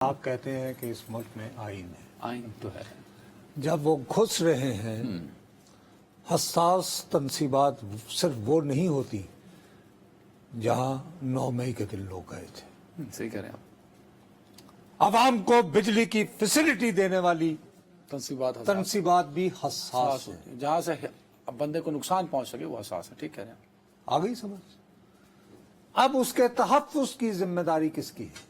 آپ کہتے ہیں کہ اس ملک میں آئین ہے، آئین تو ہے۔ جب وہ گھس رہے ہیں حساس تنصیبات صرف وہ نہیں ہوتی جہاں 9 مئی کے دن لوگ گئے تھے۔ صحیح کہہ رہے ہیں آپ۔ عوام کو بجلی کی فیسلٹی دینے والی تنصیبات بھی حساس ہیں، ہوتی ہیں، جہاں سے بندے کو نقصان پہنچ سکے وہ حساس ہے۔ ٹھیک کہہ رہے ہیں۔ آ گئی سمجھ؟ اب اس کے تحفظ کی ذمہ داری کس کی ہے؟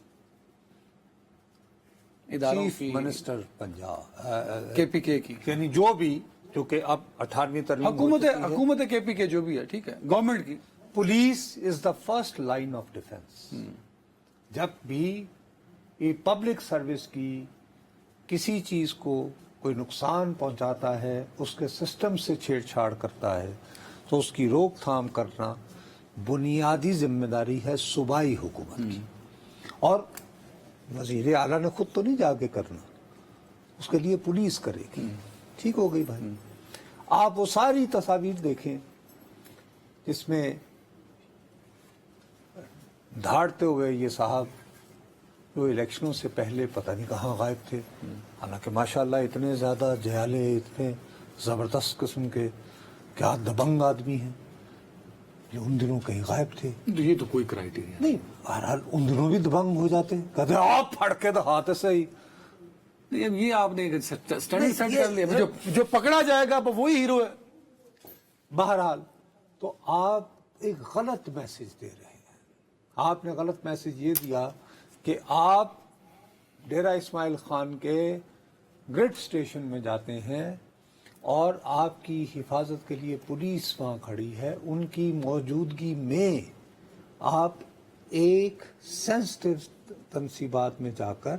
اداروں چیف کی، منسٹر پنجاب کے پی کے کی، یعنی جو بھی، چونکہ اب 18ویں ترمیم ہو چکی ہے، حکومت کے پی کے جو بھی ہے، ٹھیک ہے، گورنمنٹ کی۔ Police is the first line of defence. جب بھی پبلک سروس کی کسی چیز کو کوئی نقصان پہنچاتا ہے، اس کے سسٹم سے چھیڑ چھاڑ کرتا ہے، تو اس کی روک تھام کرنا بنیادی ذمہ داری ہے صوبائی حکومت کی، اور وزیر اعلیٰ نے خود تو نہیں جا کے کرنا، اس کے لیے پولیس کرے گی۔ ٹھیک ہو گئی بھائی؟ آپ وہ ساری تصاویر دیکھیں جس میں دھاڑتے ہوئے یہ صاحب جو الیکشنوں سے پہلے پتہ نہیں کہاں غائب تھے، حالانکہ ماشاءاللہ اتنے زیادہ جیالے، اتنے زبردست قسم کے، کیا دبنگ آدمی ہیں، یہ ان دنوں کہیں غائب تھے۔ یہ تو کوئی کرائیٹیریا نہیں، بہرحال ان دنوں بھی دبنگ ہو جاتے، کہتے آپ پھڑ کے دکھاتے صحیح۔ نہیں، یہ آپ نے اسٹڈی سیٹ کر لیا، جو پکڑا جائے گا وہی ہیرو ہے۔ بہرحال تو آپ ایک غلط میسج دے رہے ہیں۔ آپ نے غلط میسج یہ دیا کہ آپ ڈیرہ اسماعیل خان کے گریڈ اسٹیشن میں جاتے ہیں اور آپ کی حفاظت کے لیے پولیس وہاں کھڑی ہے، ان کی موجودگی میں آپ ایک سینسٹیو تنصیبات میں جا کر،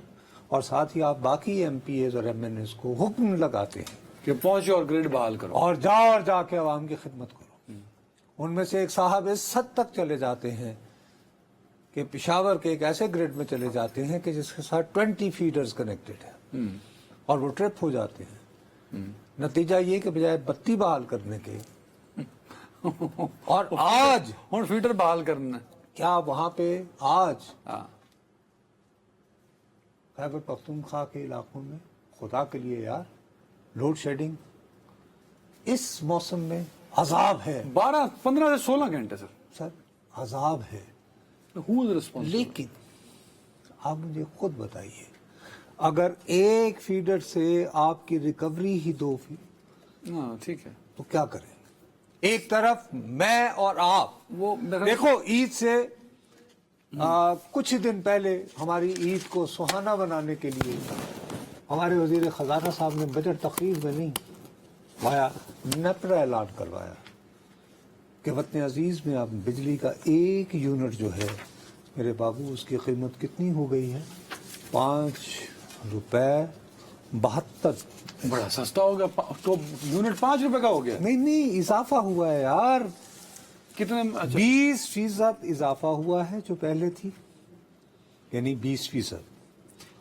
اور ساتھ ہی آپ باقی ایم پی ایز اور ایم این ایز کو حکم لگاتے ہیں کہ پہنچو اور گریڈ بحال کرو، اور جا کے عوام کی خدمت کرو۔ ان میں سے ایک صاحب اس حد تک چلے جاتے ہیں کہ پشاور کے ایک ایسے گریڈ میں چلے جاتے ہیں کہ جس کے ساتھ 20 فیڈرز کنیکٹڈ ہیں، اور وہ ٹرپ ہو جاتے ہیں۔ نتیجہ یہ کہ بجائے بتی بحال کرنے کے، اور آج فیڈر بحال کرنا، کیا وہاں پہ آج خیبر پختونخوا کے علاقوں میں، خدا کے لیے یار، لوڈ شیڈنگ اس موسم میں عذاب ہے۔ 15 سے 16 گھنٹے سر عذاب ہے، لیکن آپ مجھے خود بتائیے، اگر ایک فیڈر سے آپ کی ریکوری ہی 2 ٹھیک ہے، تو کیا کریں؟ ایک طرف میں اور آپ، وہ دیکھو عید سے کچھ ہی دن پہلے ہماری عید کو سہانا بنانے کے لیے ہمارے وزیر خزانہ صاحب نے بجٹ تقریر میں نہیں آیا، نیپرا اعلان کروایا کہ وطن عزیز میں اب بجلی کا 1 یونٹ جو ہے میرے بابو، اس کی قیمت کتنی ہو گئی ہے؟ 5 روپے 72۔ بڑا سستا ہو گیا، تو یونٹ 5 روپے کا ہو گیا۔ نہیں، اضافہ ہوا ہے یار، کتنے؟ 20% اضافہ ہوا ہے جو پہلے تھی، یعنی 20%،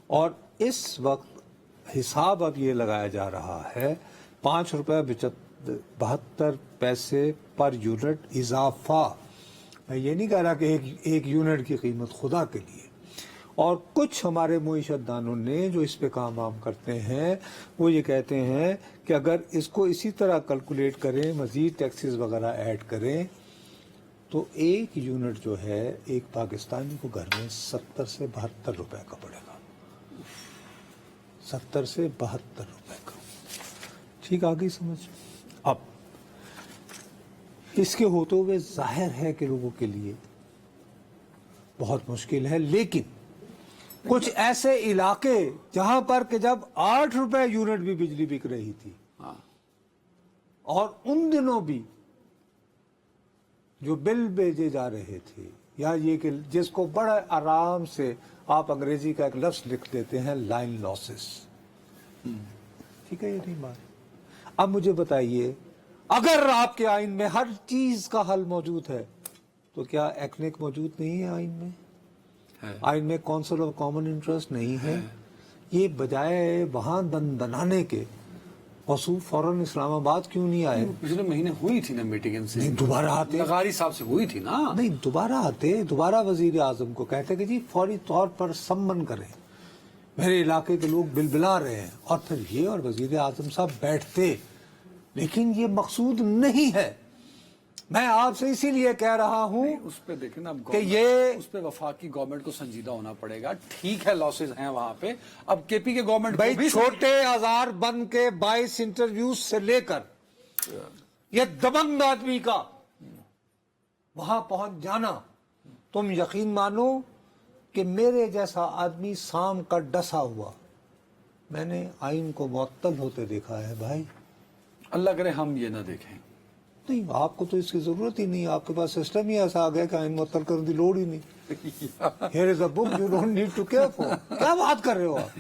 اور اس وقت حساب اب یہ لگایا جا رہا ہے 5 روپے 72 پیسے پر یونٹ اضافہ۔ میں یہ نہیں کہہ رہا کہ ایک یونٹ کی قیمت خدا کے لیے۔ اور کچھ ہمارے معیشت دانوں نے جو اس پہ کام کرتے ہیں، وہ یہ کہتے ہیں کہ اگر اس کو اسی طرح کیلکولیٹ کریں، مزید ٹیکسز وغیرہ ایڈ کریں، تو 1 یونٹ جو ہے ایک پاکستانی کو گھر میں 70 سے 72 روپے کا پڑے گا۔ 70 سے 72 روپے کا۔ ٹھیک آ گئی سمجھ؟ اب اس کے ہوتے ہوئے ظاہر ہے کہ لوگوں کے لیے بہت مشکل ہے، لیکن کچھ ایسے علاقے جہاں پر کہ جب 8 روپے یونٹ بھی بجلی بک رہی تھی، اور ان دنوں بھی جو بل بھیجے جا رہے تھے، یا یہ کہ جس کو بڑا آرام سے آپ انگریزی کا ایک لفظ لکھ دیتے ہیں، لائن لاسز۔ ٹھیک ہے، یہ نہیں بات۔ اب مجھے بتائیے، اگر آپ کے آئین میں ہر چیز کا حل موجود ہے تو کیا ایکنک موجود نہیں ہے آئین میں؟ آئین میں کونسل آف کامن انٹرسٹ نہیں ہے؟ یہ بجائے وہاں بنانے کے وصول فوراً اسلام آباد کیوں نہیں آئے؟ پچھلے مہینے ہوئی تھی نا میٹنگ ان سے، نہیں، دوبارہ آتے، لغاری صاحب سے ہوئی تھی نا، نہیں دوبارہ آتے، دوبارہ وزیر اعظم کو کہتے کہ جی فوری طور پر سمن کریں، میرے علاقے کے لوگ بلبلا رہے ہیں، اور پھر یہ اور وزیر اعظم صاحب بیٹھتے، لیکن یہ مقصود نہیں ہے. میں آپ سے اسی لیے کہہ رہا ہوں اس پہ دیکھیں نا کہ یہ اس پہ وفاقی گورنمنٹ کو سنجیدہ ہونا پڑے گا. ٹھیک ہے لاسز ہیں وہاں پہ، اب کے پی کے گورنمنٹ کو بھائی بھی چھوٹے ہزار بن کے 22 انٹرویوز سے لے کر یہ دبنگ آدمی کا وہاں پہنچ جانا، تم یقین مانو کہ میرے جیسا آدمی سام کا ڈسا ہوا، میں نے آئین کو معطل ہوتے دیکھا ہے بھائی. اللہ کرے ہم یہ نہ دیکھیں. نہیں، آپ کو تو اس کی ضرورت ہی نہیں، آپ کے پاس سسٹم ہی ایسا آ گیا کہ آئین معطل کرنے کی لوڑ ہی نہیں. Here is a book you don't need to care for. کیا بات کر رہے ہو آپ؟